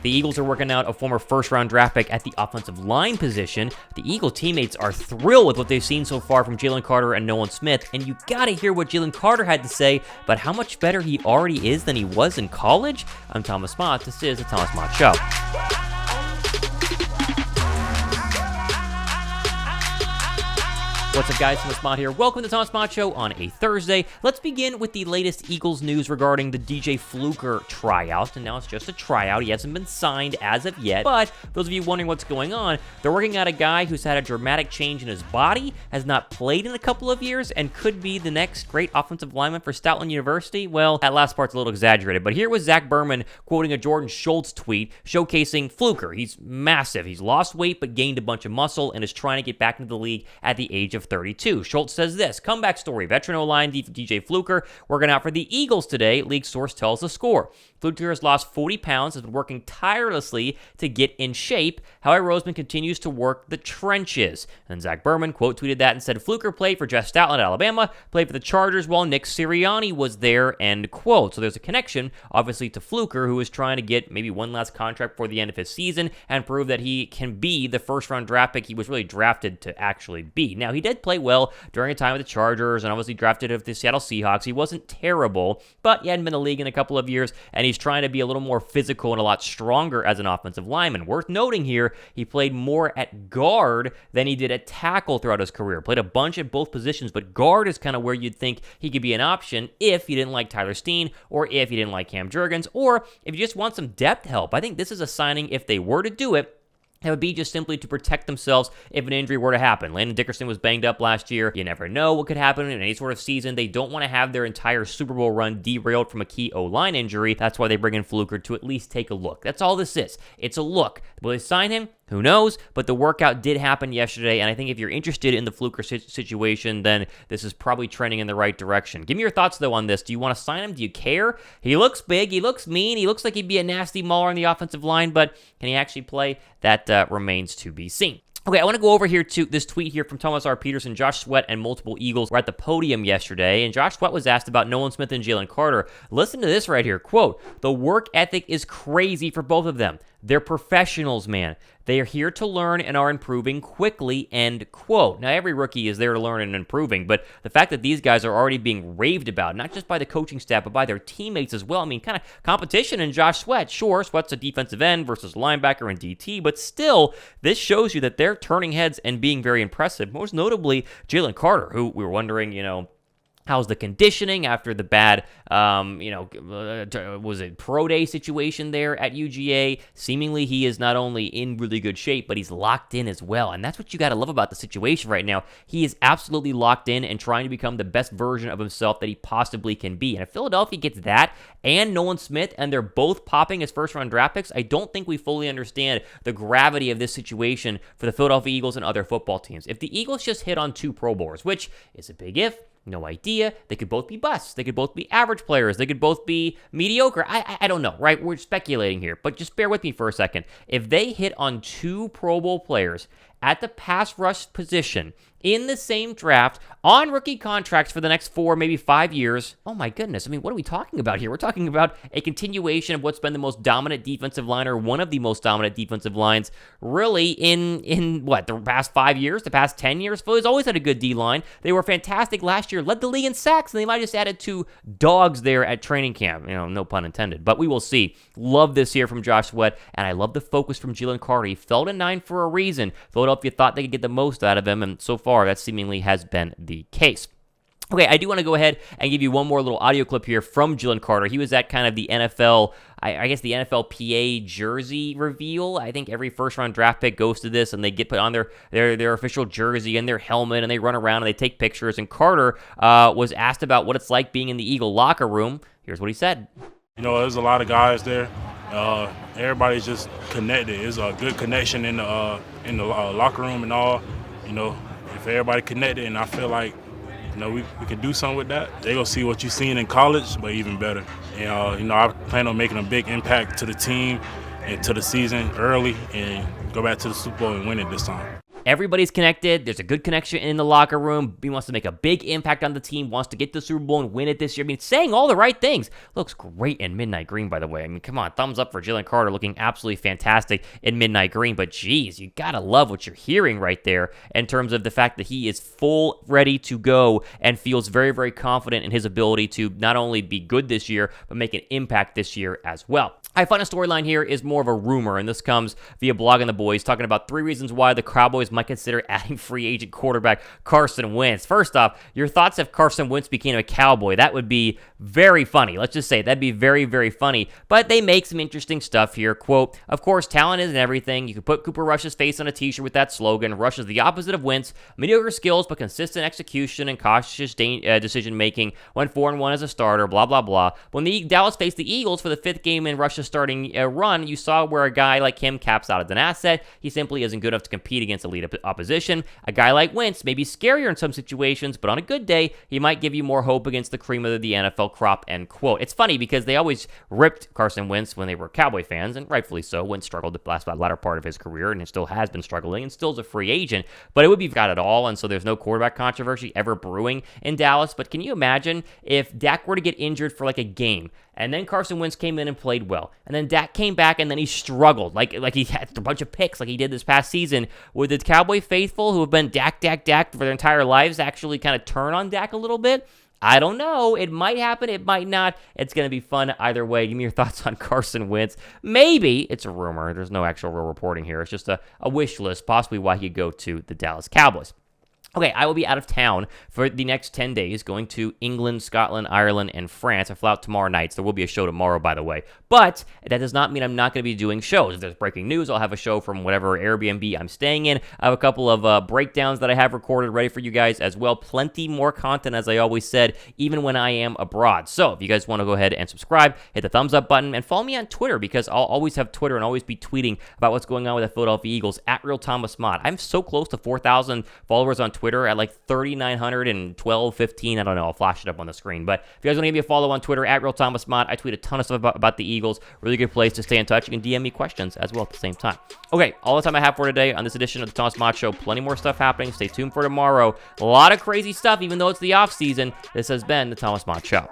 The Eagles are working out a former first-round draft pick at the offensive line position. The Eagle teammates are thrilled with what they've seen so far from Jalen Carter and Nolan Smith, and you gotta hear what Jalen Carter had to say about how much better he already is than he was in college. I'm Thomas Mott. This is the Thomas Mott Show. What's up, guys? Thomas Mott here. Welcome to the Thomas Mott Show on a Thursday. Let's begin with the latest Eagles news regarding the DJ Fluker tryout. And now it's just a tryout. He hasn't been signed as of yet. But those of you wondering what's going on, they're working out a guy who's had a dramatic change in his body, has not played in a couple of years, and could be the next great offensive lineman for Stoutland University. Well, that last part's a little exaggerated. But here was Zach Berman quoting a Jordan Schultz tweet showcasing Fluker. He's massive. He's lost weight but gained a bunch of muscle and is trying to get back into the league at the age of 32. Schultz says this, comeback story, veteran O-line DJ Fluker working out for the Eagles today, league source tells the score. Fluker has lost 40 pounds, has been working tirelessly to get in shape. However, Roseman continues to work the trenches. And Zach Berman quote tweeted that and said, Fluker played for Jeff Stoutland at Alabama, played for the Chargers while Nick Sirianni was there, end quote. So there's a connection, obviously, to Fluker, who is trying to get maybe one last contract before the end of his season and prove that he can be the first-round draft pick he was really drafted to actually be. Now, he did play well during a time with the Chargers and obviously drafted of the Seattle Seahawks. He wasn't terrible, but he hadn't been in the league in a couple of years, and he's trying to be a little more physical and a lot stronger as an offensive lineman. Worth noting here, he played more at guard than he did at tackle throughout his career. Played a bunch at both positions, but guard is kind of where you'd think he could be an option if you didn't like Tyler Steen or if you didn't like Cam Jurgens or if you just want some depth help. I think this is a signing, if they were to do it, that would be just simply to protect themselves if an injury were to happen. Landon Dickerson was banged up last year. You never know what could happen in any sort of season. They don't want to have their entire Super Bowl run derailed from a key O-line injury. That's why they bring in Fluker to at least take a look. That's all this is. It's a look. Will they sign him? Who knows? But the workout did happen yesterday, and I think if you're interested in the Fluker situation, then this is probably trending in the right direction. Give me your thoughts, though, on this. Do you want to sign him? Do you care? He looks big. He looks mean. He looks like he'd be a nasty mauler on the offensive line, but can he actually play? That remains to be seen. Okay, I want to go over here to this tweet here from Thomas R. Peterson. Josh Sweat and multiple Eagles were at the podium yesterday, and Josh Sweat was asked about Nolan Smith and Jalen Carter. Listen to this right here. Quote, the work ethic is crazy for both of them. They're professionals, man. They are here to learn and are improving quickly, end quote. Now, every rookie is there to learn and improving, but the fact that these guys are already being raved about, not just by the coaching staff, but by their teammates as well. I mean, kind of competition in Josh Sweat. Sure, Sweat's a defensive end versus linebacker and DT, but still, this shows you that they're turning heads and being very impressive. Most notably, Jalen Carter, who we were wondering, how's the conditioning after the bad, was it pro day situation there at UGA? Seemingly he is not only in really good shape, but he's locked in as well. And that's what you got to love about the situation right now. He is absolutely locked in and trying to become the best version of himself that he possibly can be. And if Philadelphia gets that and Nolan Smith, and they're both popping as first-round draft picks, I don't think we fully understand the gravity of this situation for the Philadelphia Eagles and other football teams. If the Eagles just hit on 2 Pro Bowlers, which is a big if, no idea. They could both be busts. They could both be average players. They could both be mediocre. I don't know, right? We're speculating here, but just bear with me for a second. If they hit on 2 Pro Bowl players at the pass rush position in the same draft on rookie contracts for the next 4, maybe 5 years. Oh my goodness. I mean, what are we talking about here? We're talking about a continuation of what's been the most dominant defensive line, or one of the most dominant defensive lines, really in what, the past 5 years, the past 10 years? Philly's always had a good D-line. They were fantastic last year, led the league in sacks, and they might have just added 2 dogs there at training camp. No pun intended, but we will see. Love this here from Josh Sweat, and I love the focus from Jalen Carter. He fell to 9 for a reason. Philadelphia thought they could get the most out of him, and so far, that seemingly has been the case. Okay, I do want to go ahead and give you one more little audio clip here from Jalen Carter. He was at kind of the NFL, I guess the NFLPA jersey reveal. I think every first-round draft pick goes to this, and they get put on their official jersey and their helmet, and they run around and they take pictures. And Carter was asked about what it's like being in the Eagle locker room. Here's what he said. There's a lot of guys there. Everybody's just connected. There's a good connection in the locker room and all. If everybody connected, and I feel like we could do something with that. They're going to see what you've seen in college, but even better. And, I plan on making a big impact to the team and to the season early and go back to the Super Bowl and win it this time. Everybody's connected. There's a good connection in the locker room. He wants to make a big impact on the team, wants to get the Super Bowl and win it this year. I mean, saying all the right things. Looks great in midnight green, by the way. I mean, come on, thumbs up for Jalen Carter, looking absolutely fantastic in midnight green. But geez, you gotta love what you're hearing right there in terms of the fact that he is full ready to go and feels very, very confident in his ability to not only be good this year, but make an impact this year as well. I find a storyline here is more of a rumor, and this comes via Blogging the Boys, talking about 3 reasons why the Cowboys might consider adding free agent quarterback Carson Wentz. First off, your thoughts if Carson Wentz became a Cowboy. That would be very funny. Let's just say that'd be very, very funny. But they make some interesting stuff here. Quote, of course, talent isn't everything. You could put Cooper Rush's face on a t-shirt with that slogan. Rush is the opposite of Wentz. Mediocre skills, but consistent execution and cautious decision-making. Went 4-1 as a starter, blah, blah, blah. When the Dallas faced the Eagles for the 5th game in Rush's starting run, you saw where a guy like him caps out as an asset. He simply isn't good enough to compete against elite opposition. A guy like Wentz may be scarier in some situations, but on a good day, he might give you more hope against the cream of the NFL crop, end quote. It's funny because they always ripped Carson Wentz when they were Cowboy fans, and rightfully so. Wentz struggled the latter part of his career, and he still has been struggling, and still is a free agent, but it would be got it all, and so there's no quarterback controversy ever brewing in Dallas. But can you imagine if Dak were to get injured for like a game, and then Carson Wentz came in and played well, and then Dak came back and then he struggled, like he had a bunch of picks like he did this past season? Would the Cowboy faithful who have been Dak for their entire lives actually kind of turn on Dak a little bit? I don't know. It might happen. It might not. It's going to be fun either way. Give me your thoughts on Carson Wentz. Maybe it's a rumor. There's no actual real reporting here. It's just a wish list, possibly why he could go to the Dallas Cowboys. Okay, I will be out of town for the next 10 days, going to England, Scotland, Ireland, and France. I fly out tomorrow night, so there will be a show tomorrow, by the way. But that does not mean I'm not going to be doing shows. If there's breaking news, I'll have a show from whatever Airbnb I'm staying in. I have a couple of breakdowns that I have recorded ready for you guys as well. Plenty more content, as I always said, even when I am abroad. So if you guys want to go ahead and subscribe, hit the thumbs up button, and follow me on Twitter, because I'll always have Twitter and always be tweeting about what's going on with the Philadelphia Eagles at RealThomasMod. I'm so close to 4,000 followers on Twitter at like 3,912, 15. I don't know. I'll flash it up on the screen. But if you guys want to give me a follow on Twitter at RealThomasMod, I tweet a ton of stuff about the Eagles. Really good place to stay in touch. You can DM me questions as well at the same time. Okay, all the time I have for today on this edition of the Thomas Mod Show. Plenty more stuff happening. Stay tuned for tomorrow. A lot of crazy stuff, even though it's the off season. This has been the Thomas Mod Show.